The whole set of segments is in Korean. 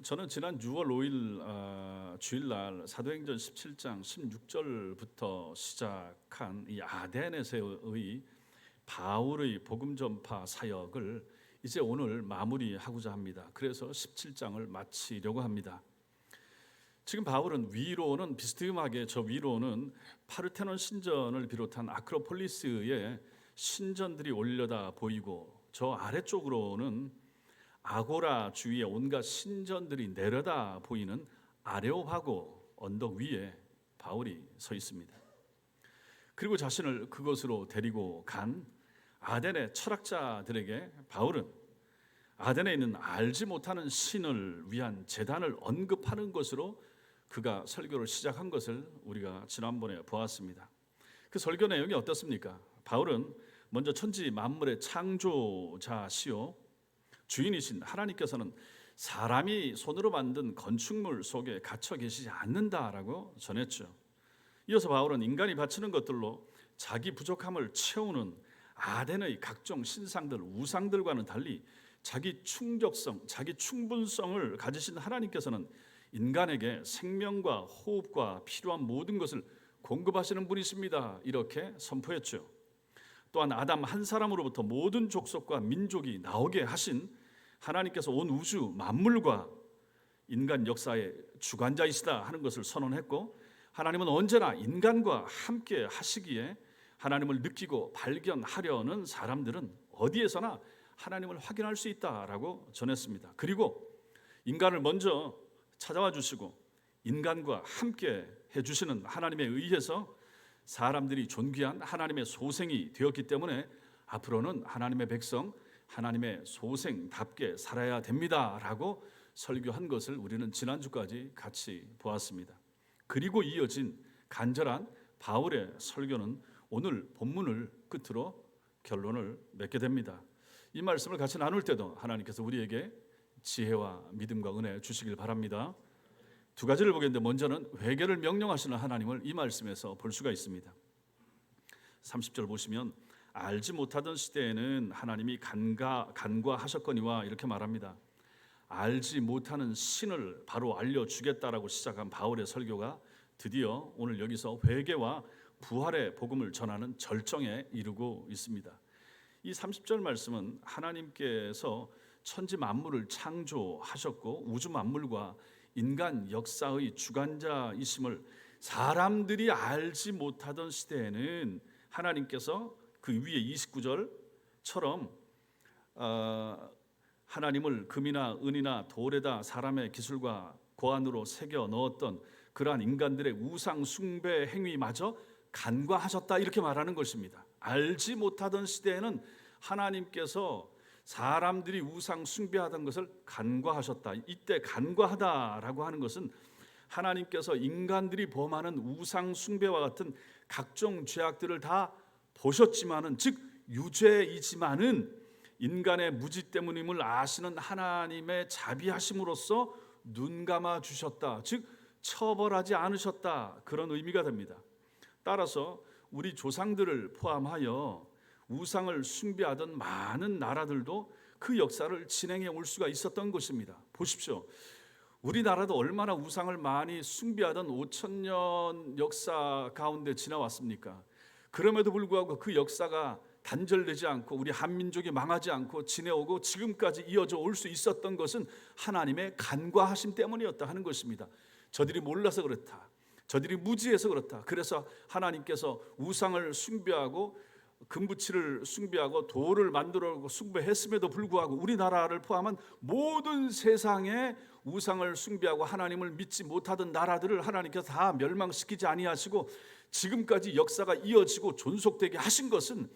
저는 지난 6월 5일 주일날 사도행전 17장 16절부터 시작한 이 아덴에서의 바울의 복음 전파 사역을 이제 오늘 마무리하고자 합니다. 그래서 17장을 마치려고 합니다. 지금 바울은 위로는 비스듬하게 저 위로는 파르테논 신전을 비롯한 아크로폴리스의 신전들이 올려다 보이고 저 아래쪽으로는 아고라 주위의 온갖 신전들이 내려다 보이는 아레오파고 언덕 위에 바울이 서 있습니다. 그리고 자신을 그곳으로 데리고 간 아덴의 철학자들에게 바울은 아덴에 있는 알지 못하는 신을 위한 제단을 언급하는 것으로 그가 설교를 시작한 것을 우리가 지난번에 보았습니다. 그 설교 내용이 어떻습니까? 바울은 먼저 천지 만물의 창조자시요 주인이신 하나님께서는 사람이 손으로 만든 건축물 속에 갇혀 계시지 않는다라고 전했죠. 이어서 바울은 인간이 바치는 것들로 자기 부족함을 채우는 아덴의 각종 신상들, 우상들과는 달리 자기 충족성, 자기 충분성을 가지신 하나님께서는 인간에게 생명과 호흡과 필요한 모든 것을 공급하시는 분이십니다. 이렇게 선포했죠. 또한 아담 한 사람으로부터 모든 족속과 민족이 나오게 하신 하나님께서 온 우주 만물과 인간 역사의 주관자이시다 하는 것을 선언했고, 하나님은 언제나 인간과 함께 하시기에 하나님을 느끼고 발견하려는 사람들은 어디에서나 하나님을 확인할 수 있다라고 전했습니다. 그리고 인간을 먼저 찾아와 주시고 인간과 함께 해주시는 하나님에 의해서 사람들이 존귀한 하나님의 소생이 되었기 때문에 앞으로는 하나님의 백성, 하나님의 소생답게 살아야 됩니다라고 설교한 것을 우리는 지난주까지 같이 보았습니다. 그리고 이어진 간절한 바울의 설교는 오늘 본문을 끝으로 결론을 맺게 됩니다. 이 말씀을 같이 나눌 때도 하나님께서 우리에게 지혜와 믿음과 은혜 주시길 바랍니다. 두 가지를 보겠는데, 먼저는 회개를 명령하시는 하나님을 이 말씀에서 볼 수가 있습니다. 30절 보시면 알지 못하던 시대에는 하나님이 간과하셨거니와 이렇게 말합니다. 알지 못하는 신을 바로 알려주겠다라고 시작한 바울의 설교가 드디어 오늘 여기서 회개와 부활의 복음을 전하는 절정에 이르고 있습니다. 이 30절 말씀은 하나님께서 천지 만물을 창조하셨고 우주 만물과 인간 역사의 주관자이심을 사람들이 알지 못하던 시대에는 하나님께서 그 위에 29절처럼 하나님을 금이나 은이나 돌에다 사람의 기술과 고안으로 새겨 넣었던 그러한 인간들의 우상 숭배 행위마저 간과하셨다 이렇게 말하는 것입니다. 알지 못하던 시대에는 하나님께서 사람들이 우상 숭배하던 것을 간과하셨다. 이때 간과하다라고 하는 것은 하나님께서 인간들이 범하는 우상 숭배와 같은 각종 죄악들을 다 보셨지만은, 즉 유죄이지만은 인간의 무지 때문임을 아시는 하나님의 자비하심으로써 눈 감아 주셨다. 즉 처벌하지 않으셨다. 그런 의미가 됩니다. 따라서 우리 조상들을 포함하여 우상을 숭배하던 많은 나라들도 그 역사를 진행해 올 수가 있었던 것입니다. 보십시오. 우리나라도 얼마나 우상을 많이 숭배하던 5,000년 역사 가운데 지나왔습니까? 그럼에도 불구하고 그 역사가 단절되지 않고 우리 한민족이 망하지 않고 지내오고 지금까지 이어져 올 수 있었던 것은 하나님의 간과하심 때문이었다 하는 것입니다. 저들이 몰라서 그렇다. 저들이 무지해서 그렇다. 그래서 하나님께서 우상을 숭배하고 금부치를 숭배하고 돌을 만들어 숭배했음에도 불구하고 우리나라를 포함한 모든 세상에 우상을 숭배하고 하나님을 믿지 못하던 나라들을 하나님께서 다 멸망시키지 아니하시고 지금까지 역사가 이어지고 존속되게 하신 것은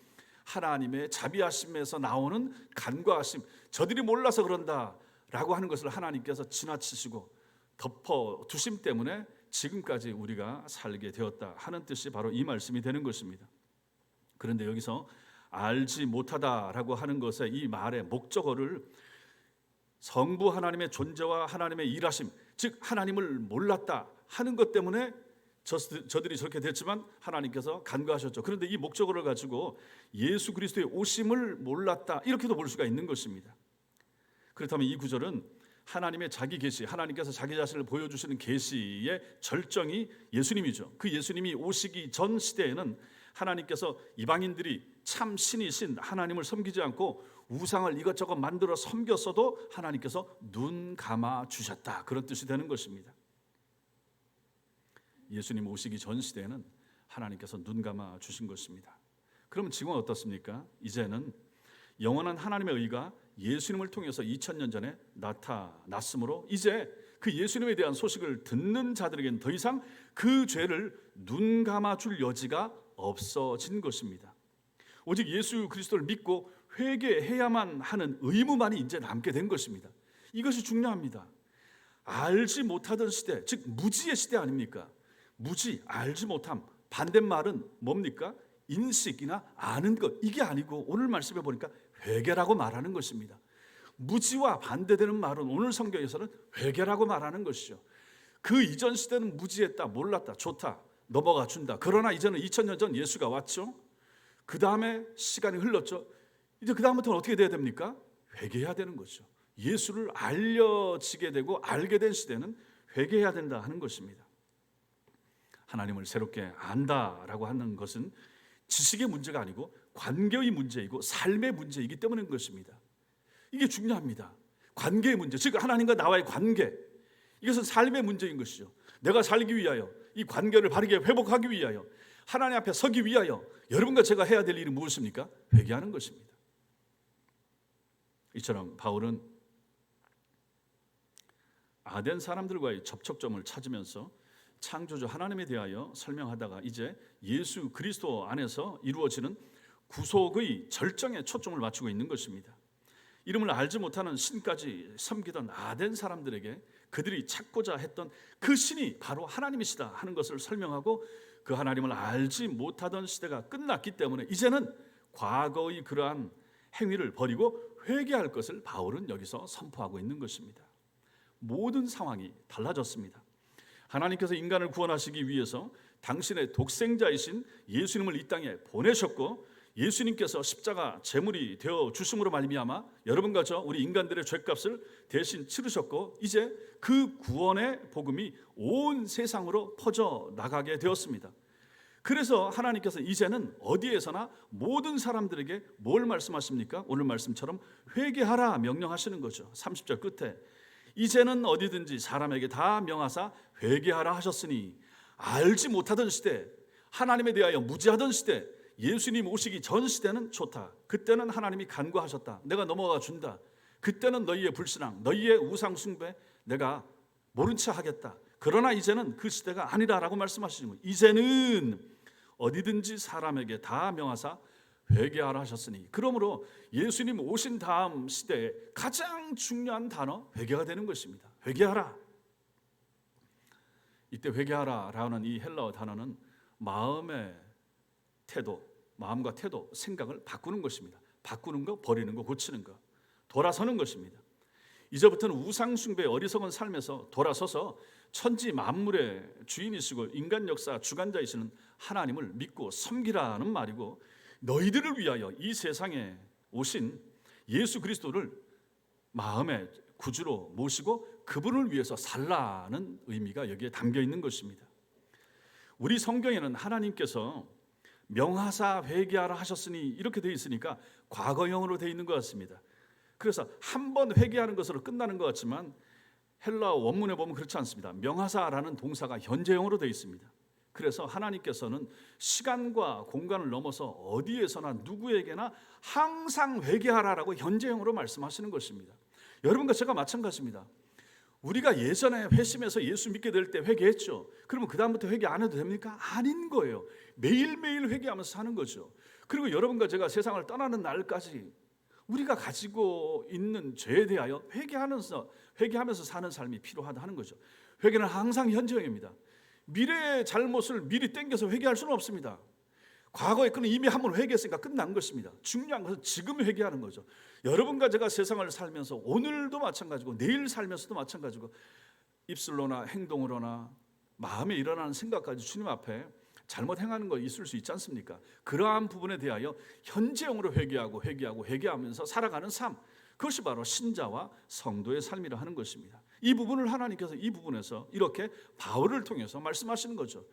하나님의 자비하심에서 나오는 간과하심, 저들이 몰라서 그런다라고 하는 것을 하나님께서 지나치시고 덮어두심 때문에 지금까지 우리가 살게 되었다 하는 뜻이 바로 이 말씀이 되는 것입니다. 그런데 여기서 알지 못하다라고 하는 것의 이 말의 목적어를 성부 하나님의 존재와 하나님의 일하심, 즉 하나님을 몰랐다 하는 것 때문에 저들이 저렇게 됐지만 하나님께서 간과하셨죠. 그런데 이 목적어를 가지고 예수 그리스도의 오심을 몰랐다 이렇게도 볼 수가 있는 것입니다. 그렇다면 이 구절은 하나님의 자기 계시, 하나님께서 자기 자신을 보여주시는 계시의 절정이 예수님이죠. 그 예수님이 오시기 전 시대에는 하나님께서 이방인들이 참 신이신 하나님을 섬기지 않고 우상을 이것저것 만들어 섬겼어도 하나님께서 눈 감아 주셨다, 그런 뜻이 되는 것입니다. 예수님 오시기 전 시대에는 하나님께서 눈 감아 주신 것입니다. 그럼 지금은 어떻습니까? 이제는 영원한 하나님의 의가 예수님을 통해서 2000년 전에 나타났으므로 이제 그 예수님에 대한 소식을 듣는 자들에게는 더 이상 그 죄를 눈 감아 줄 여지가 없어진 것입니다. 오직 예수 그리스도를 믿고 회개해야만 하는 의무만이 이제 남게 된 것입니다. 이것이 중요합니다. 알지 못하던 시대, 즉 무지의 시대 아닙니까? 무지, 알지 못함, 반대말은 뭡니까? 인식이나 아는 것, 이게 아니고 오늘 말씀해 보니까 회개라고 말하는 것입니다. 무지와 반대되는 말은 오늘 성경에서는 회개라고 말하는 것이죠. 그 이전 시대는 무지했다, 몰랐다, 좋다, 넘어가 준다. 그러나 이제는 2000년 전 예수가 왔죠. 그 다음에 시간이 흘렀죠. 이제 그 다음부터는 어떻게 돼야 됩니까? 회개해야 되는 거죠. 예수를 알려지게 되고 알게 된 시대는 회개해야 된다 하는 것입니다. 하나님을 새롭게 안다라고 하는 것은 지식의 문제가 아니고 관계의 문제이고 삶의 문제이기 때문인 것입니다. 이게 중요합니다. 관계의 문제, 즉 하나님과 나와의 관계, 이것은 삶의 문제인 것이죠. 내가 살기 위하여, 이 관계를 바르게 회복하기 위하여, 하나님 앞에 서기 위하여 여러분과 제가 해야 될 일은 무엇입니까? 회개하는 것입니다. 이처럼 바울은 아덴 사람들과의 접촉점을 찾으면서 창조주 하나님에 대하여 설명하다가 이제 예수 그리스도 안에서 이루어지는 구속의 절정에 초점을 맞추고 있는 것입니다. 이름을 알지 못하는 신까지 섬기던 아덴 사람들에게 그들이 찾고자 했던 그 신이 바로 하나님이시다 하는 것을 설명하고, 그 하나님을 알지 못하던 시대가 끝났기 때문에 이제는 과거의 그러한 행위를 버리고 회개할 것을 바울은 여기서 선포하고 있는 것입니다. 모든 상황이 달라졌습니다. 하나님께서 인간을 구원하시기 위해서 당신의 독생자이신 예수님을 이 땅에 보내셨고, 예수님께서 십자가 제물이 되어 주심으로 말미암아 여러분과 저 우리 인간들의 죄값을 대신 치르셨고, 이제 그 구원의 복음이 온 세상으로 퍼져 나가게 되었습니다. 그래서 하나님께서 이제는 어디에서나 모든 사람들에게 뭘 말씀하십니까? 오늘 말씀처럼 회개하라 명령하시는 거죠. 30절 끝에 이제는 어디든지 사람에게 다 명하사 회개하라 하셨으니, 알지 못하던 시대, 하나님에 대하여 무지하던 시대, 예수님 오시기 전 시대는 좋다. 그때는 하나님이 간구하셨다. 내가 넘어가 준다. 그때는 너희의 불신앙, 너희의 우상 숭배 내가 모른 체 하겠다. 그러나 이제는 그 시대가 아니라라고 말씀하시는 거예요. 이제는 어디든지 사람에게 다 명하사 회개하라 하셨으니, 그러므로 예수님 오신 다음 시대에 가장 중요한 단어 회개가 되는 것입니다. 회개하라. 이때 회개하라라는 이 헬라어 단어는 마음의 태도, 마음과 태도, 생각을 바꾸는 것입니다. 바꾸는 거, 버리는 거, 고치는 거, 돌아서는 것입니다. 이제부터는 우상 숭배의 어리석은 삶에서 돌아서서 천지 만물의 주인이시고 인간 역사 주관자이시는 하나님을 믿고 섬기라는 말이고, 너희들을 위하여 이 세상에 오신 예수 그리스도를 마음의 구주로 모시고 그분을 위해서 살라는 의미가 여기에 담겨 있는 것입니다. 우리 성경에는 하나님께서 명하사 회개하라 하셨으니 이렇게 되어 있으니까 과거형으로 되어 있는 것 같습니다. 그래서 한 번 회개하는 것으로 끝나는 것 같지만 헬라어 원문에 보면 그렇지 않습니다. 명하사라는 동사가 현재형으로 되어 있습니다. 그래서 하나님께서는 시간과 공간을 넘어서 어디에서나 누구에게나 항상 회개하라라고 현재형으로 말씀하시는 것입니다. 여러분과 제가 마찬가지입니다. 우리가 예전에 회심해서 예수 믿게 될 때 회개했죠. 그러면 그 다음부터 회개 안 해도 됩니까? 아닌 거예요. 매일매일 회개하면서 사는 거죠. 그리고 여러분과 제가 세상을 떠나는 날까지 우리가 가지고 있는 죄에 대하여 회개하면서 사는 삶이 필요하다 하는 거죠. 회개는 항상 현재형입니다. 미래의 잘못을 미리 땡겨서 회개할 수는 없습니다. 과거에 그는 이미 한번 회개했으니까 끝난 것입니다. 중요한 것은 지금 회개하는 거죠. 여러분과 제가 세상을 살면서 오늘도 마찬가지고 내일 살면서도 마찬가지고 입술로나 행동으로나 마음에 일어나는 생각까지 주님 앞에 잘못 행하는 거 있을 수 있지 않습니까? 그러한 부분에 대하여 현재형으로 회개하면서 살아가는 삶, 그것이 바로 신자와 성도의 삶이라 하는 것입니다. 이 부분을 하나님께서 이 부분에서 이렇게 바울을 통해서 말씀하시는 거죠.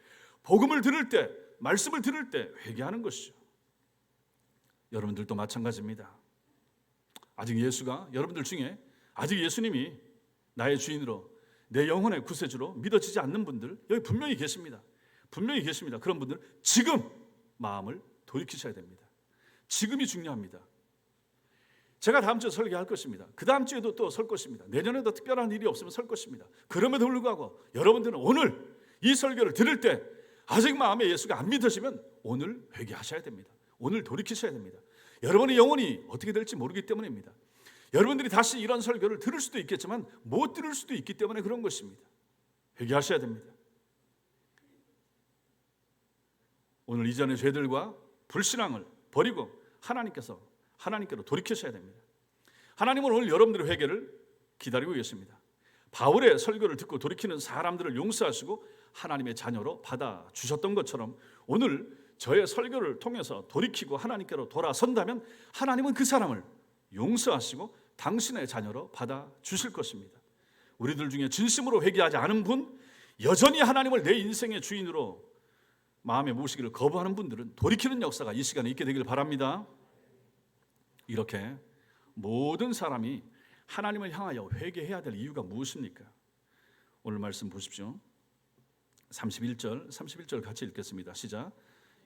복음을 들을 때, 말씀을 들을 때 회개하는 것이죠. 여러분들도 마찬가지입니다. 아직 예수가 여러분들 중에 아직 예수님이 나의 주인으로 내 영혼의 구세주로 믿어지지 않는 분들 여기 분명히 계십니다. 분명히 계십니다. 그런 분들 지금 마음을 돌이키셔야 됩니다. 지금이 중요합니다. 제가 다음 주에 설교할 것입니다. 그 다음 주에도 또 설 것입니다. 내년에도 특별한 일이 없으면 설 것입니다. 그럼에도 불구하고 여러분들은 오늘 이 설교를 들을 때 아직 마음에 예수가 안 믿어지면 오늘 회개하셔야 됩니다. 오늘 돌이키셔야 됩니다. 여러분의 영혼이 어떻게 될지 모르기 때문입니다. 여러분들이 다시 이런 설교를 들을 수도 있겠지만 못 들을 수도 있기 때문에 그런 것입니다. 회개하셔야 됩니다. 오늘 이전의 죄들과 불신앙을 버리고 하나님께로 돌이키셔야 됩니다. 하나님은 오늘 여러분들의 회개를 기다리고 계십니다. 바울의 설교를 듣고 돌이키는 사람들을 용서하시고 하나님의 자녀로 받아주셨던 것처럼 오늘 저의 설교를 통해서 돌이키고 하나님께로 돌아선다면 하나님은 그 사람을 용서하시고 당신의 자녀로 받아주실 것입니다. 우리들 중에 진심으로 회개하지 않은 분, 여전히 하나님을 내 인생의 주인으로 마음에 모시기를 거부하는 분들은 돌이키는 역사가 이 시간에 있게 되길 바랍니다. 이렇게 모든 사람이 하나님을 향하여 회개해야 될 이유가 무엇입니까? 오늘 말씀 보십시오. 31절 같이 읽겠습니다. 시작.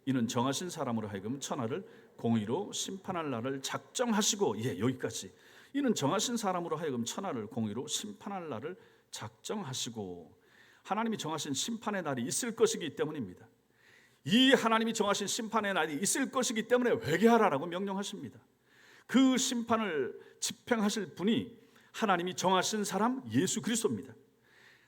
이는 정하신 사람으로 하여금 천하를 공의로 심판할 날을 작정하시고, 여기까지. 이는 정하신 사람으로 하여금 천하를 공의로 심판할 날을 작정하시고, 하나님이 정하신 심판의 날이 있을 것이기 때문입니다. 이 하나님이 정하신 심판의 날이 있을 것이기 때문에 회개하라라고 명령하십니다. 그 심판을 집행하실 분이 하나님이 정하신 사람 예수 그리스도입니다.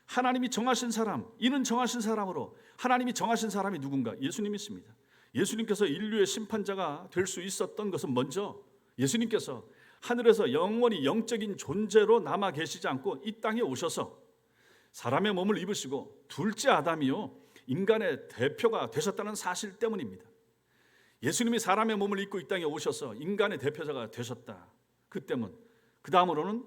하나님이 정하신 사람, 이는 정하신 사람으로, 하나님이 정하신 사람이 누군가? 예수님이십니다. 예수님께서 인류의 심판자가 될 수 있었던 것은 먼저 예수님께서 하늘에서 영원히 영적인 존재로 남아 계시지 않고 이 땅에 오셔서 사람의 몸을 입으시고 둘째 아담이요 인간의 대표가 되셨다는 사실 때문입니다. 예수님이 사람의 몸을 입고 이 땅에 오셔서 인간의 대표자가 되셨다. 그 다음으로는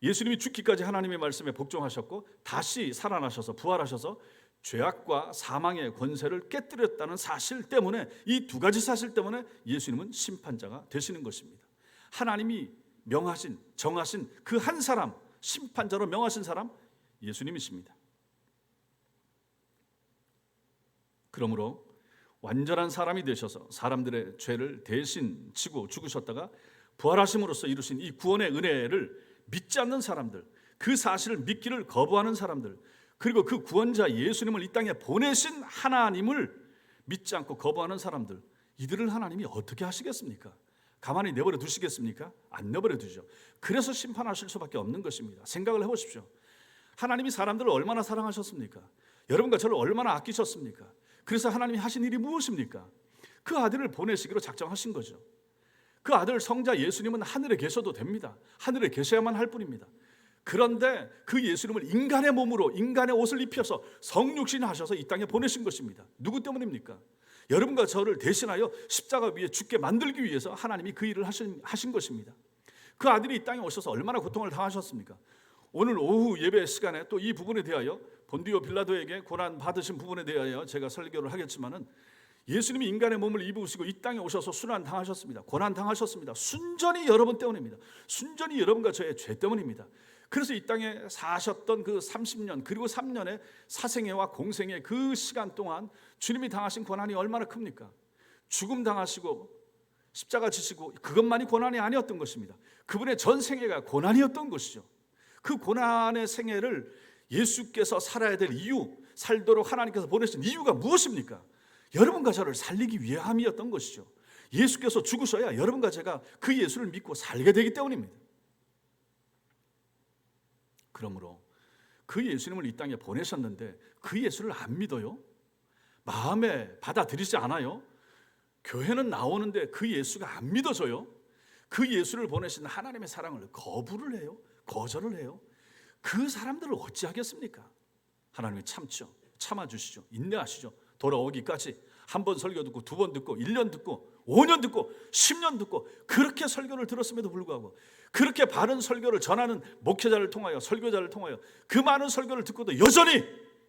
예수님이 죽기까지 하나님의 말씀에 복종하셨고 다시 살아나셔서 부활하셔서 죄악과 사망의 권세를 깨뜨렸다는 사실 때문에, 이 두 가지 사실 때문에 예수님은 심판자가 되시는 것입니다. 하나님이 정하신 그 한 사람, 심판자로 명하신 사람 예수님이십니다. 그러므로 완전한 사람이 되셔서 사람들의 죄를 대신 지고 죽으셨다가 부활하심으로써 이루신 이 구원의 은혜를 믿지 않는 사람들, 그 사실을 믿기를 거부하는 사람들, 그리고 그 구원자 예수님을 이 땅에 보내신 하나님을 믿지 않고 거부하는 사람들, 이들을 하나님이 어떻게 하시겠습니까? 가만히 내버려 두시겠습니까? 안 내버려 두죠. 그래서 심판하실 수밖에 없는 것입니다. 생각을 해보십시오. 하나님이 사람들을 얼마나 사랑하셨습니까? 여러분과 저를 얼마나 아끼셨습니까? 그래서 하나님이 하신 일이 무엇입니까? 그 아들을 보내시기로 작정하신 거죠. 그 아들 성자 예수님은 하늘에 계셔도 됩니다. 하늘에 계셔야만 할 뿐입니다. 그런데 그 예수님을 인간의 몸으로 인간의 옷을 입혀서 성육신 하셔서 이 땅에 보내신 것입니다. 누구 때문입니까? 여러분과 저를 대신하여 십자가 위에 죽게 만들기 위해서 하나님이 그 일을 하신 것입니다. 그 아들이 이 땅에 오셔서 얼마나 고통을 당하셨습니까? 오늘 오후 예배 시간에 또 이 부분에 대하여 본디오 빌라도에게 고난 받으신 부분에 대하여 제가 설교를 하겠지만은, 예수님이 인간의 몸을 입으시고 이 땅에 오셔서 순환 당하셨습니다. 고난 당하셨습니다. 순전히 여러분 때문입니다. 순전히 여러분과 저의 죄 때문입니다. 그래서 이 땅에 사셨던 그 30년 그리고 3년의 사생애와 공생의 그 시간 동안 주님이 당하신 고난이 얼마나 큽니까? 죽음 당하시고 십자가 지시고 그것만이 고난이 아니었던 것입니다. 그분의 전 생애가 고난이었던 것이죠. 그 고난의 생애를 예수께서 살아야 될 이유, 살도록 하나님께서 보내신 이유가 무엇입니까? 여러분과 저를 살리기 위함이었던 것이죠. 예수께서 죽으셔야 여러분과 제가 그 예수를 믿고 살게 되기 때문입니다. 그러므로 그 예수님을 이 땅에 보내셨는데 그 예수를 안 믿어요? 마음에 받아들이지 않아요? 교회는 나오는데 그 예수가 안 믿어져요? 그 예수를 보내신 하나님의 사랑을 거부를 해요? 거절을 해요? 그 사람들을 어찌하겠습니까? 하나님이 참죠. 참아주시죠. 인내하시죠. 돌아오기까지 한 번 설교 듣고, 두 번 듣고, 1년 듣고, 5년 듣고, 10년 듣고, 그렇게 설교를 들었음에도 불구하고, 그렇게 바른 설교를 전하는 목회자를 통하여, 설교자를 통하여 그 많은 설교를 듣고도 여전히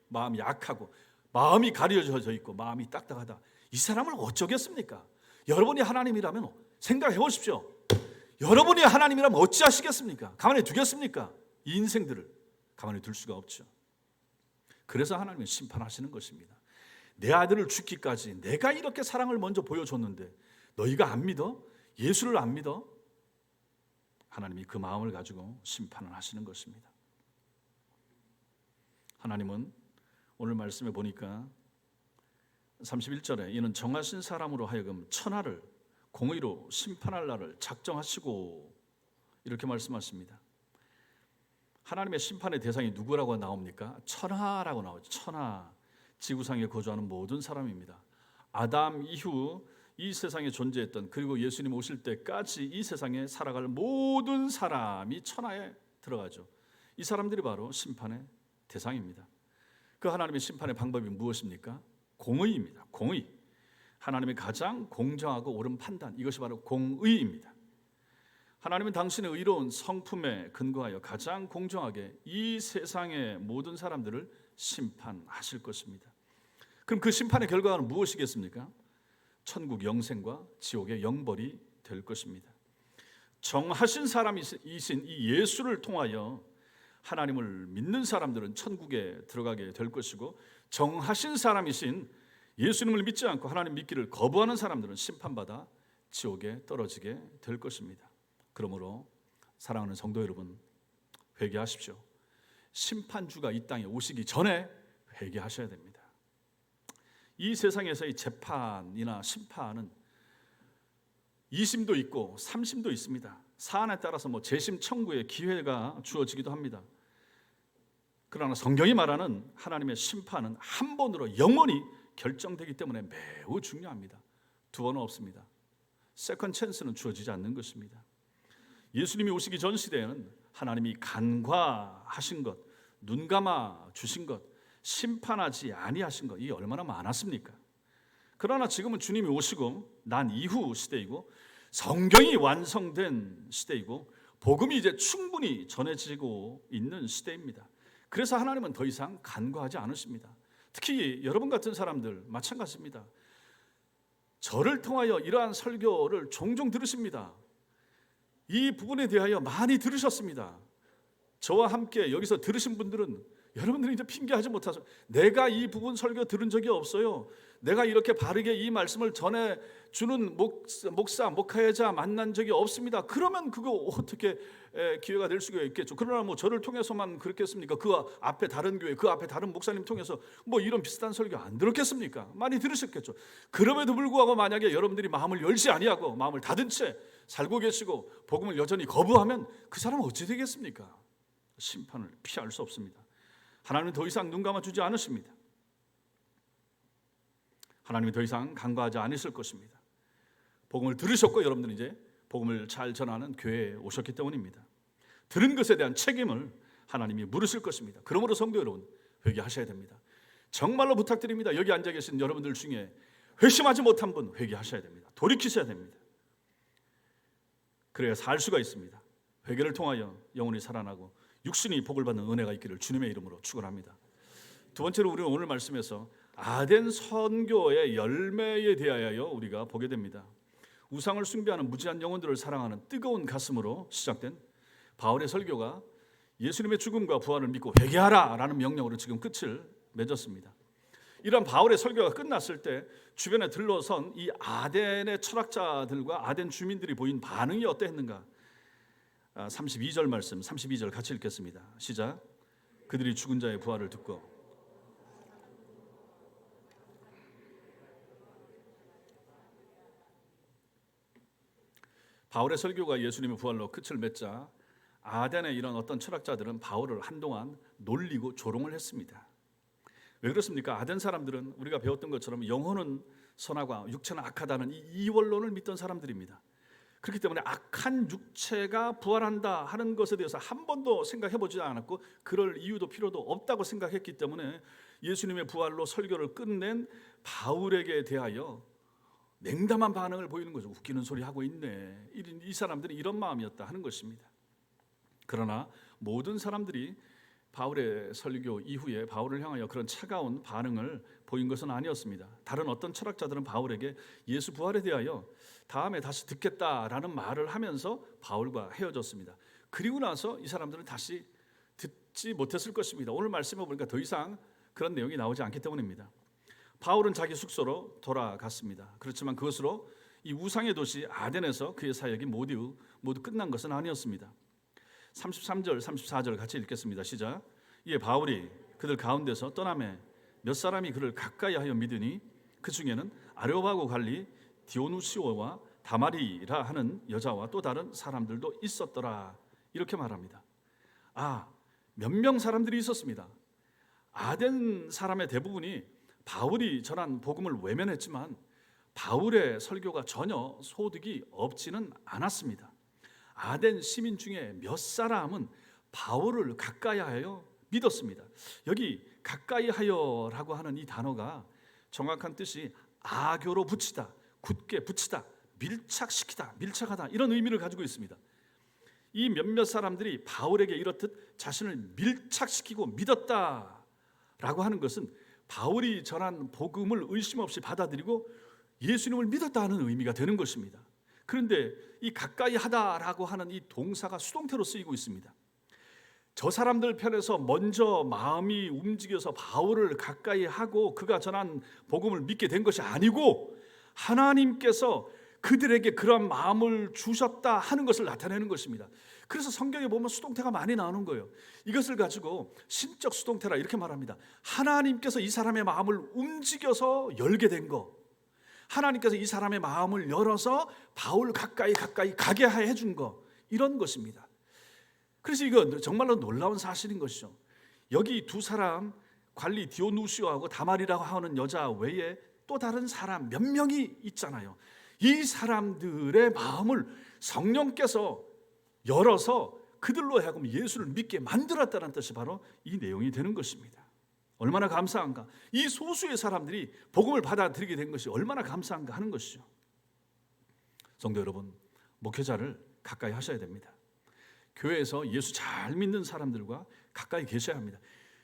마음이 약하고, 마음이 가려져 있고, 마음이 딱딱하다. 이 사람을 어쩌겠습니까? 여러분이 하나님이라면 생각해 보십시오. 여러분이 하나님이라면 어찌하시겠습니까? 가만히 두겠습니까? 이 인생들을 가만히 둘 수가 없죠. 그래서 하나님은 심판하시는 것입니다. 내 아들을 죽기까지 내가 이렇게 사랑을 먼저 보여줬는데 너희가 안 믿어? 예수를 안 믿어? 하나님이 그 마음을 가지고 심판을 하시는 것입니다. 하나님은 오늘 말씀에 보니까 31절에 이는 정하신 사람으로 하여금 천하를 공의로 심판할 날을 작정하시고, 이렇게 말씀하십니다. 하나님의 심판의 대상이 누구라고 나옵니까? 천하라고 나오죠. 천하, 지구상에 거주하는 모든 사람입니다. 아담 이후 이 세상에 존재했던, 그리고 예수님 오실 때까지 이 세상에 살아갈 모든 사람이 천하에 들어가죠. 이 사람들이 바로 심판의 대상입니다. 그 하나님의 심판의 방법이 무엇입니까? 공의입니다. 공의. 하나님의 가장 공정하고 옳은 판단, 이것이 바로 공의입니다. 하나님은 당신의 의로운 성품에 근거하여 가장 공정하게 이 세상의 모든 사람들을 심판하실 것입니다. 그럼 그 심판의 결과는 무엇이겠습니까? 천국 영생과 지옥의 영벌이 될 것입니다. 정하신 사람이신 이 예수를 통하여 하나님을 믿는 사람들은 천국에 들어가게 될 것이고, 정하신 사람이신 예수님을 믿지 않고 하나님 믿기를 거부하는 사람들은 심판받아 지옥에 떨어지게 될 것입니다. 그러므로 사랑하는 성도 여러분, 회개하십시오. 심판주가 이 땅에 오시기 전에 회개하셔야 됩니다. 이 세상에서의 재판이나 심판은 2심도 있고 3심도 있습니다. 사안에 따라서 재심 청구의 기회가 주어지기도 합니다. 그러나 성경이 말하는 하나님의 심판은 한 번으로 영원히 결정되기 때문에 매우 중요합니다. 두 번은 없습니다. 세컨 찬스는 주어지지 않는 것입니다. 예수님이 오시기 전 시대에는 하나님이 간과하신 것, 눈 감아 주신 것, 심판하지 아니하신 것, 이게 얼마나 많았습니까? 그러나 지금은 주님이 오시고 난 이후 시대이고, 성경이 완성된 시대이고, 복음이 이제 충분히 전해지고 있는 시대입니다. 그래서 하나님은 더 이상 간과하지 않으십니다. 특히 여러분 같은 사람들 마찬가지입니다. 저를 통하여 이러한 설교를 종종 들으십니다. 이 부분에 대하여 많이 들으셨습니다. 저와 함께 여기서 들으신 분들은 여러분들이 이제 핑계하지 못하죠. 내가 이 부분 설교 들은 적이 없어요. 내가 이렇게 바르게 이 말씀을 전해주는 목사, 목회자 만난 적이 없습니다. 그러면 그거 어떻게 기회가 될 수가 있겠죠. 그러나 저를 통해서만 그렇겠습니까? 그 앞에 다른 교회, 그 앞에 다른 목사님 통해서 이런 비슷한 설교 안 들었겠습니까? 많이 들으셨겠죠. 그럼에도 불구하고 만약에 여러분들이 마음을 열지 아니하고 마음을 닫은 채 살고 계시고 복음을 여전히 거부하면 그 사람은 어찌 되겠습니까? 심판을 피할 수 없습니다. 하나님은 더 이상 눈 감아주지 않으십니다. 하나님이 더 이상 간과하지 않으실 것입니다. 복음을 들으셨고 여러분들은 이제 복음을 잘 전하는 교회에 오셨기 때문입니다. 들은 것에 대한 책임을 하나님이 물으실 것입니다. 그러므로 성도 여러분, 회개하셔야 됩니다. 정말로 부탁드립니다. 여기 앉아 계신 여러분들 중에 회심하지 못한 분 회개하셔야 됩니다. 돌이키셔야 됩니다. 그래야 살 수가 있습니다. 회개를 통하여 영혼이 살아나고 육신이 복을 받는 은혜가 있기를 주님의 이름으로 축원합니다. 두 번째로 우리는 오늘 말씀에서 아덴 선교의 열매에 대하여 우리가 보게 됩니다. 우상을 숭배하는 무지한 영혼들을 사랑하는 뜨거운 가슴으로 시작된 바울의 설교가 예수님의 죽음과 부활을 믿고 회개하라 라는 명령으로 지금 끝을 맺었습니다. 이런 바울의 설교가 끝났을 때 주변에 들러선 이 아덴의 철학자들과 아덴 주민들이 보인 반응이 어떠했는가? 32절 말씀, 32절 같이 읽겠습니다. 시작. 그들이 죽은 자의 부활을 듣고 바울의 설교가 예수님의 부활로 끝을 맺자 아덴의 이런 어떤 철학자들은 바울을 한동안 놀리고 조롱을 했습니다. 왜 그렇습니까? 아덴 사람들은 우리가 배웠던 것처럼 영혼은 선하고 육체는 악하다는 이 이원론을 믿던 사람들입니다. 그렇기 때문에 악한 육체가 부활한다 하는 것에 대해서 한 번도 생각해 보지 않았고 그럴 이유도 필요도 없다고 생각했기 때문에 예수님의 부활로 설교를 끝낸 바울에게 대하여 냉담한 반응을 보이는 거죠. 웃기는 소리 하고 있네. 이 사람들이 이런 마음이었다 하는 것입니다. 그러나 모든 사람들이 바울의 설교 이후에 바울을 향하여 그런 차가운 반응을 보인 것은 아니었습니다. 다른 어떤 철학자들은 바울에게 예수 부활에 대하여 다음에 다시 듣겠다라는 말을 하면서 바울과 헤어졌습니다. 그리고 나서 이 사람들은 다시 듣지 못했을 것입니다. 오늘 말씀해 보니까 더 이상 그런 내용이 나오지 않기 때문입니다. 바울은 자기 숙소로 돌아갔습니다. 그렇지만 그것으로 이 우상의 도시 아덴에서 그의 사역이 모두 끝난 것은 아니었습니다. 33절 34절 같이 읽겠습니다. 시작. 이에 바울이 그들 가운데서 떠나매 몇 사람이 그를 가까이 하여 믿으니 그 중에는 아레오바고 관리 디오누시오와 다마리라 하는 여자와 또 다른 사람들도 있었더라. 이렇게 말합니다. 몇 명 사람들이 있었습니다. 아덴 사람의 대부분이 바울이 전한 복음을 외면했지만 바울의 설교가 전혀 소득이 없지는 않았습니다. 아덴 시민 중에 몇 사람은 바울을 가까이 하여 믿었습니다. 여기 가까이 하여라고 하는 이 단어가 정확한 뜻이 아교로 붙이다, 굳게 붙이다, 밀착시키다, 밀착하다 이런 의미를 가지고 있습니다. 이 몇몇 사람들이 바울에게 이렇듯 자신을 밀착시키고 믿었다라고 하는 것은 바울이 전한 복음을 의심 없이 받아들이고 예수님을 믿었다는 의미가 되는 것입니다. 그런데 이 가까이 하다라고 하는 이 동사가 수동태로 쓰이고 있습니다. 저 사람들 편에서 먼저 마음이 움직여서 바울을 가까이 하고 그가 전한 복음을 믿게 된 것이 아니고 하나님께서 그들에게 그런 마음을 주셨다 하는 것을 나타내는 것입니다. 그래서 성경에 보면 수동태가 많이 나오는 거예요. 이것을 가지고 신적 수동태라 이렇게 말합니다. 하나님께서 이 사람의 마음을 움직여서 열게 된 거, 하나님께서 이 사람의 마음을 열어서 바울 가까이 가게 해준 거, 이런 것입니다. 그래서 이건 정말로 놀라운 사실인 것이죠. 여기 두 사람, 관리 디오누시오하고 다말이라고 하는 여자 외에 또 다른 사람 몇 명이 있잖아요. 이 사람들의 마음을 성령께서 열어서 그들로 하여금 예수를 믿게 만들었다는 뜻이 바로 이 내용이 되는 것입니다. 얼마나 감사한가. 이 소수의 사람들이 복음을 받아들이게 된 것이 얼마나 감사한가 하는 것이죠. 성도 여러분, 목회자를 가까이 하셔야 됩니다. 교회에서 예수 잘 믿는 사람들과 가까이 계셔야 합니다.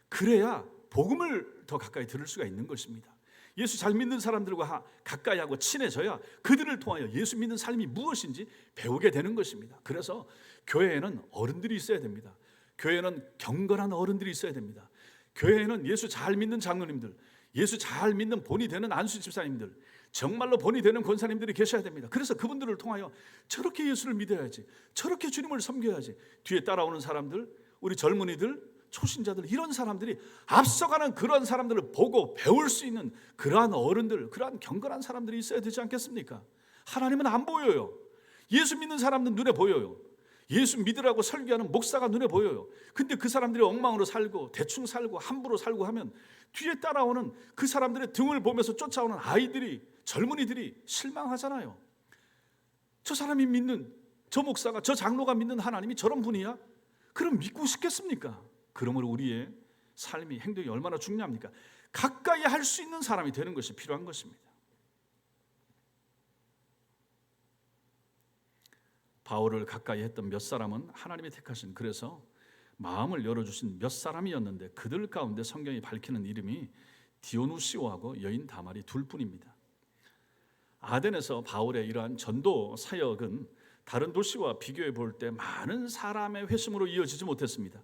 그래야 복음을 더 가까이 들을 수가 있는 것입니다. 예수 잘 믿는 사람들과 가까이 하고 친해져야 그들을 통하여 예수 믿는 삶이 무엇인지 배우게 되는 것입니다. 그래서 교회에는 어른들이 있어야 됩니다. 교회에는 경건한 어른들이 있어야 됩니다. 교회에는 예수 잘 믿는 장로님들, 예수 잘 믿는 본이 되는 안수 집사님들, 정말로 본이 되는 권사님들이 계셔야 됩니다. 그래서 그분들을 통하여 저렇게 예수를 믿어야지, 저렇게 주님을 섬겨야지, 뒤에 따라오는 사람들, 우리 젊은이들, 초신자들, 이런 사람들이 앞서가는 그런 사람들을 보고 배울 수 있는 그러한 어른들, 그러한 경건한 사람들이 있어야 되지 않겠습니까? 하나님은 안 보여요. 예수 믿는 사람은 눈에 보여요. 예수 믿으라고 설교하는 목사가 눈에 보여요. 근데 그 사람들이 엉망으로 살고 대충 살고 함부로 살고 하면 뒤에 따라오는 그 사람들의 등을 보면서 쫓아오는 아이들이, 젊은이들이 실망하잖아요. 저 사람이 믿는, 저 목사가, 저 장로가 믿는 하나님이 저런 분이야? 그럼 믿고 싶겠습니까? 그러므로 우리의 삶이, 행동이 얼마나 중요합니까? 가까이 할 수 있는 사람이 되는 것이 필요한 것입니다. 바울을 가까이 했던 몇 사람은 하나님이 택하신, 그래서 마음을 열어주신 몇 사람이었는데 그들 가운데 성경이 밝히는 이름이 디오누시오하고 여인 다말이 둘뿐입니다. 아덴에서 바울의 이러한 전도 사역은 다른 도시와 비교해 볼 때 많은 사람의 회심으로 이어지지 못했습니다.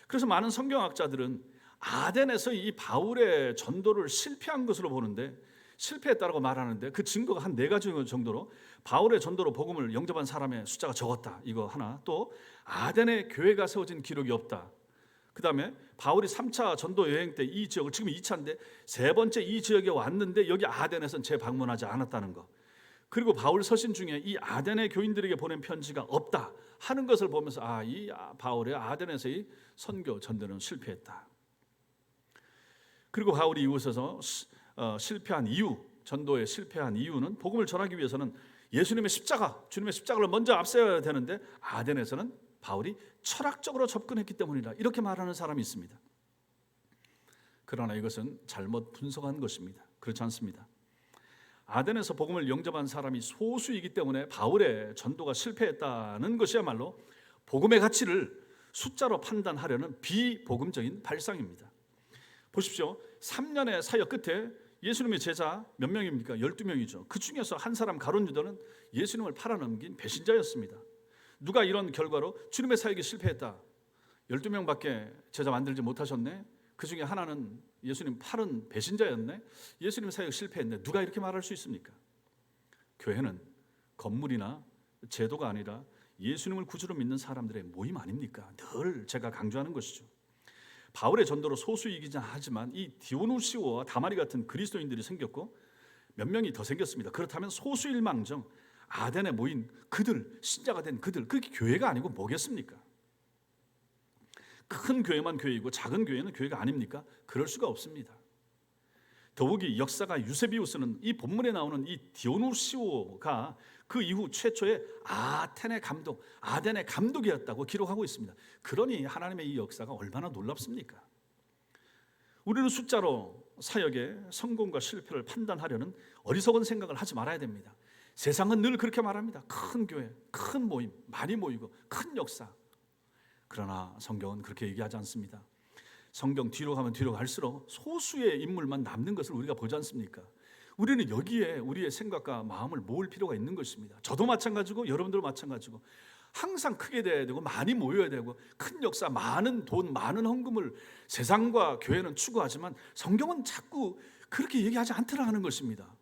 그래서 많은 성경학자들은 아덴에서 이 바울의 전도를 실패한 것으로 보는데, 실패했다고 말하는데 그 증거가 한 4가지 정도로 바울의 전도로 복음을 영접한 사람의 숫자가 적었다, 이거 하나, 또 아덴에 교회가 세워진 기록이 없다, 그 다음에 바울이 3차 전도 여행 때 이 지역을, 지금 2차인데 3번째 이 지역에 왔는데 여기 아덴에서는 재방문하지 않았다는 것, 그리고 바울 서신 중에 이 아덴의 교인들에게 보낸 편지가 없다 하는 것을 보면서 이 바울의 아덴에서의 선교 전도는 실패했다. 그리고 바울이 이곳에서 실패한 이유, 전도에 실패한 이유는 복음을 전하기 위해서는 예수님의 십자가, 주님의 십자가를 먼저 앞세워야 되는데 아덴에서는 바울이 철학적으로 접근했기 때문이다, 이렇게 말하는 사람이 있습니다. 그러나 이것은 잘못 분석한 것입니다. 그렇지 않습니다. 아덴에서 복음을 영접한 사람이 소수이기 때문에 바울의 전도가 실패했다는 것이야말로 복음의 가치를 숫자로 판단하려는 비복음적인 발상입니다. 보십시오. 3년의 사역 끝에 예수님의 제자 몇 명입니까? 12명이죠. 그 중에서 한 사람 가룟 유다는 예수님을 팔아넘긴 배신자였습니다. 누가 이런 결과로 주님의 사역이 실패했다, 12명밖에 제자 만들지 못하셨네, 그 중에 하나는 예수님 팔은 배신자였네, 예수님 사역 실패했네, 누가 이렇게 말할 수 있습니까? 교회는 건물이나 제도가 아니라 예수님을 구주로 믿는 사람들의 모임 아닙니까? 늘 제가 강조하는 것이죠. 바울의 전도로 소수이기는 하지만 이 디오누시오와 다마리 같은 그리스도인들이 생겼고 몇 명이 더 생겼습니다. 그렇다면 소수일망정 아덴에 모인 그들, 신자가 된 그들, 그게 교회가 아니고 뭐겠습니까? 큰 교회만 교회이고 작은 교회는 교회가 아닙니까? 그럴 수가 없습니다. 더욱이 역사가 유세비우스는 이 본문에 나오는 이 디오누시오가 그 이후 최초의 아테네 감독, 아덴의 감독이었다고 기록하고 있습니다. 그러니 하나님의 이 역사가 얼마나 놀랍습니까? 우리는 숫자로 사역의 성공과 실패를 판단하려는 어리석은 생각을 하지 말아야 됩니다. 세상은 늘 그렇게 말합니다. 큰 교회, 큰 모임, 많이 모이고 큰 역사. 그러나 성경은 그렇게 얘기하지 않습니다. 성경 뒤로 가면 뒤로 갈수록 소수의 인물만 남는 것을 우리가 보지 않습니까? 우리는 여기에 우리의 생각과 마음을 모을 필요가 있는 것입니다. 저도 마찬가지고 여러분들도 마찬가지고 항상 크게 돼야 되고 많이 모여야 되고 큰 역사, 많은 돈, 많은 헌금을 세상과 교회는 추구하지만 성경은 자꾸 그렇게 얘기하지 않더라는 것입니다.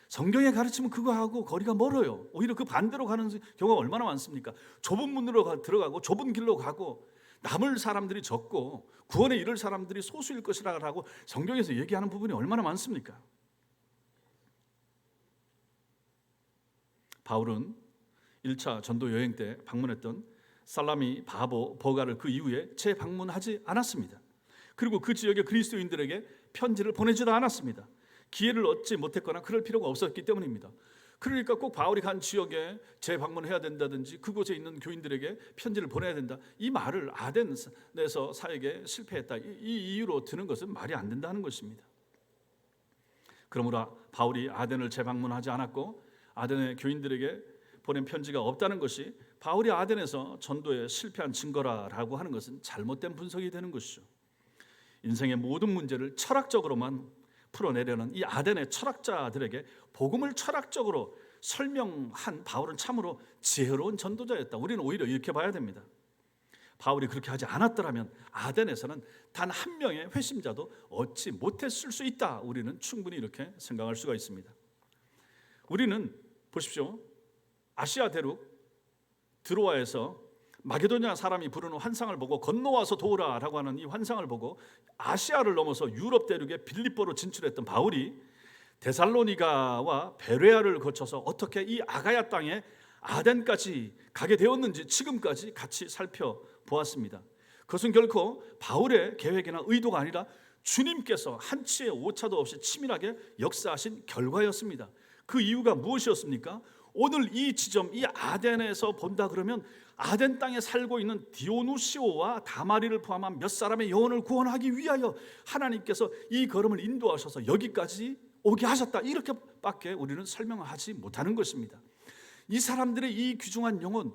성경의 가르침은 그거하고 거리가 멀어요. 오히려 그 반대로 가는 경우가 얼마나 많습니까? 좁은 문으로 들어가고 좁은 길로 가고 남을 사람들이 적고 구원에 이를 사람들이 소수일 것이라고 성경에서 얘기하는 부분이 얼마나 많습니까? 바울은 1차 전도 여행 때 방문했던 살라미, 바보, 버가를 그 이후에 재방문하지 않았습니다. 그리고 그 지역의 그리스도인들에게 편지를 보내지도 않았습니다. 기회를 얻지 못했거나 그럴 필요가 없었기 때문입니다. 그러니까 꼭 바울이 간 지역에 재방문해야 된다든지 그곳에 있는 교인들에게 편지를 보내야 된다, 이 말을 아덴에서 사역에 실패했다, 이 이유로 드는 것은 말이 안 된다는 것입니다. 그러므로 바울이 아덴을 재방문하지 않았고 아덴의 교인들에게 보낸 편지가 없다는 것이 바울이 아덴에서 전도에 실패한 증거라고 하는 것은 잘못된 분석이 되는 것이죠. 인생의 모든 문제를 철학적으로만 풀어내려는 이 아덴의 철학자들에게 복음을 철학적으로 설명한 바울은 참으로 지혜로운 전도자였다. 우리는 오히려 이렇게 봐야 됩니다. 바울이 그렇게 하지 않았더라면 아덴에서는 단 한 명의 회심자도 얻지 못했을 수 있다. 우리는 충분히 이렇게 생각할 수가 있습니다. 우리는 보십시오. 아시아 대륙 드로아에서 마게도냐 사람이 부르는 환상을 보고 건너와서 도우라라고 하는 이 환상을 보고 아시아를 넘어서 유럽 대륙의 빌립보로 진출했던 바울이 데살로니가와 베레아를 거쳐서 어떻게 이 아가야 땅에 아덴까지 가게 되었는지 지금까지 같이 살펴보았습니다. 그것은 결코 바울의 계획이나 의도가 아니라 주님께서 한치의 오차도 없이 치밀하게 역사하신 결과였습니다. 그 이유가 무엇이었습니까? 오늘 이 지점, 이 아덴에서 본다 그러면 아덴 땅에 살고 있는 디오누시오와 다마리를 포함한 몇 사람의 영혼을 구원하기 위하여 하나님께서 이 걸음을 인도하셔서 여기까지 오게 하셨다, 이렇게밖에 우리는 설명하지 못하는 것입니다. 이 사람들의 이 귀중한 영혼,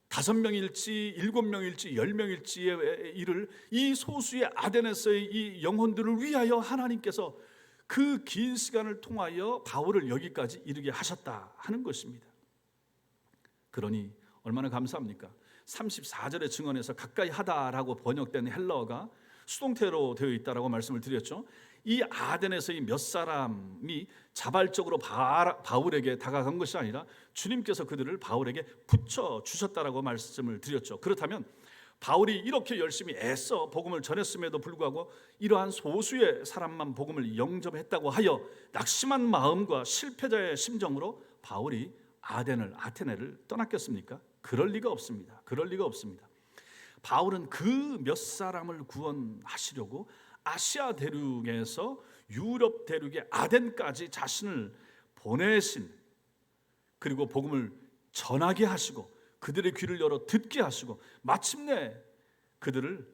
5명일지 7명일지 10명일지에 이를 이 소수의 아덴에서의 이 영혼들을 위하여 하나님께서 그 긴 시간을 통하여 바울을 여기까지 이르게 하셨다 하는 것입니다. 그러니 얼마나 감사합니까? 34절의 증언에서 가까이 하다라고 번역된 헬라어가 수동태로 되어 있다라고 말씀을 드렸죠. 이 아덴에서의 몇 사람이 자발적으로 바울에게 다가간 것이 아니라 주님께서 그들을 바울에게 붙여주셨다라고 말씀을 드렸죠. 그렇다면 바울이 이렇게 열심히 애써 복음을 전했음에도 불구하고 이러한 소수의 사람만 복음을 영접했다고 하여 낙심한 마음과 실패자의 심정으로 바울이 아테네를 떠났겠습니까? 그럴 리가 없습니다. 그럴 리가 없습니다. 바울은 그 몇 사람을 구원하시려고 아시아 대륙에서 유럽 대륙의 아덴까지 자신을 보내신 그리고 복음을 전하게 하시고 그들의 귀를 열어 듣게 하시고 마침내 그들을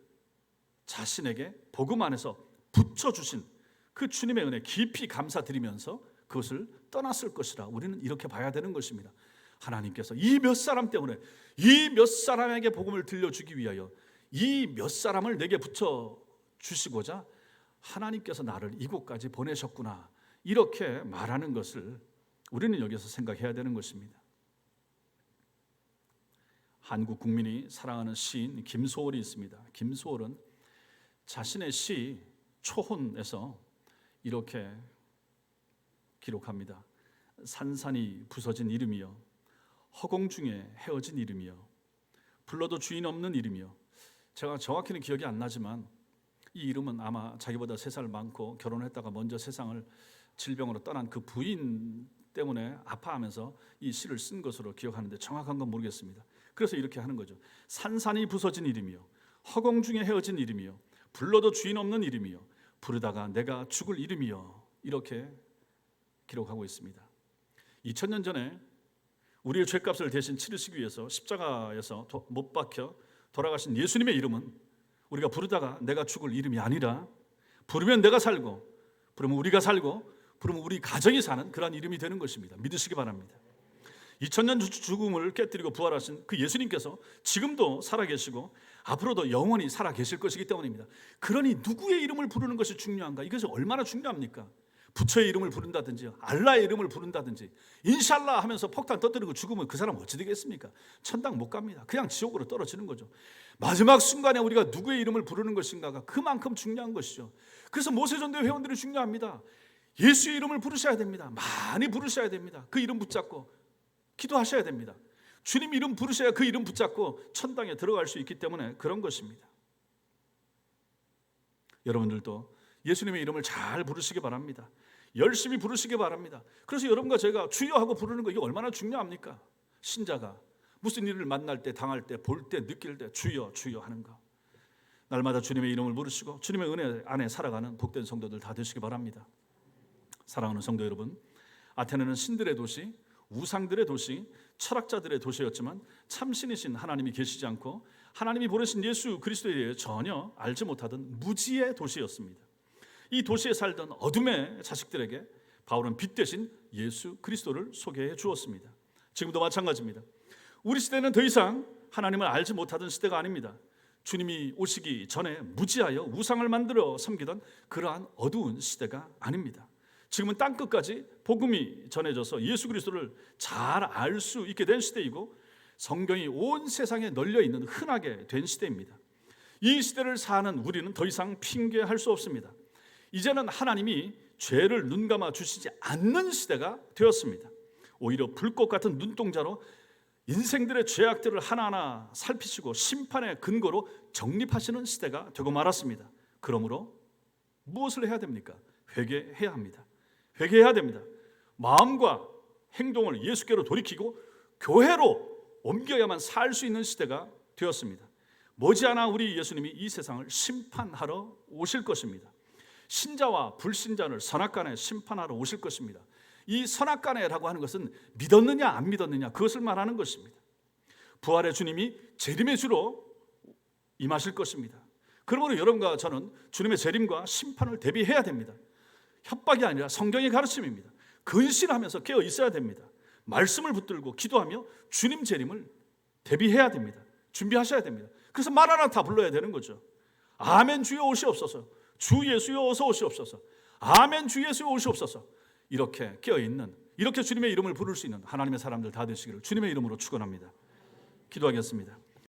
자신에게 복음 안에서 붙여주신 그 주님의 은혜 깊이 감사드리면서 그것을 떠났을 것이라 우리는 이렇게 봐야 되는 것입니다. 하나님께서 이 몇 사람 때문에 이 몇 사람에게 복음을 들려주기 위하여 이 몇 사람을 내게 붙여주시고자 하나님께서 나를 이곳까지 보내셨구나, 이렇게 말하는 것을 우리는 여기서 생각해야 되는 것입니다. 한국 국민이 사랑하는 시인 김소월이 있습니다. 김소월은 자신의 시 초혼에서 이렇게 기록합니다. 산산이 부서진 이름이여, 허공 중에 헤어진 이름이여, 불러도 주인 없는 이름이여. 제가 정확히는 기억이 안 나지만 이 이름은 아마 자기보다 3살 많고 결혼했다가 먼저 세상을 질병으로 떠난 그 부인 때문에 아파하면서 이 시를 쓴 것으로 기억하는데 정확한 건 모르겠습니다. 그래서 이렇게 하는 거죠. 산산이 부서진 이름이여, 허공 중에 헤어진 이름이여, 불러도 주인 없는 이름이여, 부르다가 내가 죽을 이름이여, 이렇게 기록하고 있습니다. 2000년 전에 우리의 죄값을 대신 치르시기 위해서 십자가에서 못 박혀 돌아가신 예수님의 이름은 우리가 부르다가 내가 죽을 이름이 아니라 부르면 내가 살고 부르면 우리가 살고 부르면 우리 가정이 사는 그런 이름이 되는 것입니다. 믿으시기 바랍니다. 2000년 죽음을 깨뜨리고 부활하신 그 예수님께서 지금도 살아계시고 앞으로도 영원히 살아계실 것이기 때문입니다. 그러니 누구의 이름을 부르는 것이 중요한가? 이것이 얼마나 중요합니까? 부처의 이름을 부른다든지 알라의 이름을 부른다든지 인샬라 하면서 폭탄 터뜨리고 죽으면 그 사람 어찌 되겠습니까? 천당 못 갑니다. 그냥 지옥으로 떨어지는 거죠. 마지막 순간에 우리가 누구의 이름을 부르는 것인가가 그만큼 중요한 것이죠. 그래서 모세전도회 회원들이 중요합니다. 예수의 이름을 부르셔야 됩니다. 많이 부르셔야 됩니다. 그 이름 붙잡고 기도하셔야 됩니다. 주님 이름 부르셔야 그 이름 붙잡고 천당에 들어갈 수 있기 때문에 그런 것입니다. 여러분들도 예수님의 이름을 잘 부르시기 바랍니다. 열심히 부르시기 바랍니다. 그래서 여러분과 제가 주여 하고 부르는 거 이게 얼마나 중요합니까? 신자가 무슨 일을 만날 때, 당할 때, 볼 때, 느낄 때 주여 주여 하는 거, 날마다 주님의 이름을 부르시고 주님의 은혜 안에 살아가는 복된 성도들 다 되시기 바랍니다. 사랑하는 성도 여러분, 아테네는 신들의 도시, 우상들의 도시, 철학자들의 도시였지만 참신이신 하나님이 계시지 않고 하나님이 보내신 예수 그리스도에 대해 전혀 알지 못하던 무지의 도시였습니다. 이 도시에 살던 어둠의 자식들에게 바울은 빛 대신 예수 그리스도를 소개해 주었습니다. 지금도 마찬가지입니다. 우리 시대는 더 이상 하나님을 알지 못하던 시대가 아닙니다. 주님이 오시기 전에 무지하여 우상을 만들어 섬기던 그러한 어두운 시대가 아닙니다. 지금은 땅끝까지 복음이 전해져서 예수 그리스도를 잘 알 수 있게 된 시대이고 성경이 온 세상에 널려 있는 흔하게 된 시대입니다. 이 시대를 사는 우리는 더 이상 핑계할 수 없습니다. 이제는 하나님이 죄를 눈감아 주시지 않는 시대가 되었습니다. 오히려 불꽃 같은 눈동자로 인생들의 죄악들을 하나하나 살피시고 심판의 근거로 정립하시는 시대가 되고 말았습니다. 그러므로 무엇을 해야 됩니까? 회개해야 합니다. 회개해야 됩니다. 마음과 행동을 예수께로 돌이키고 교회로 옮겨야만 살 수 있는 시대가 되었습니다. 머지않아 우리 예수님이 이 세상을 심판하러 오실 것입니다. 신자와 불신자를 선악간에 심판하러 오실 것입니다. 이 선악간에라고 하는 것은 믿었느냐 안 믿었느냐 그것을 말하는 것입니다. 부활의 주님이 재림의 주로 임하실 것입니다. 그러므로 여러분과 저는 주님의 재림과 심판을 대비해야 됩니다. 협박이 아니라 성경의 가르침입니다. 근신하면서 깨어 있어야 됩니다. 말씀을 붙들고 기도하며 주님 재림을 대비해야 됩니다. 준비하셔야 됩니다. 그래서 마라나타 불러야 되는 거죠. 아멘 주여 오시옵소서. 주 예수여 어서 오시옵소서. 아멘 주 예수여 오시옵소서. 이렇게 깨어있는, 이렇게 주님의 이름을 부를 수 있는 하나님의 사람들 다 되시기를 주님의 이름으로 축원합니다. 기도하겠습니다.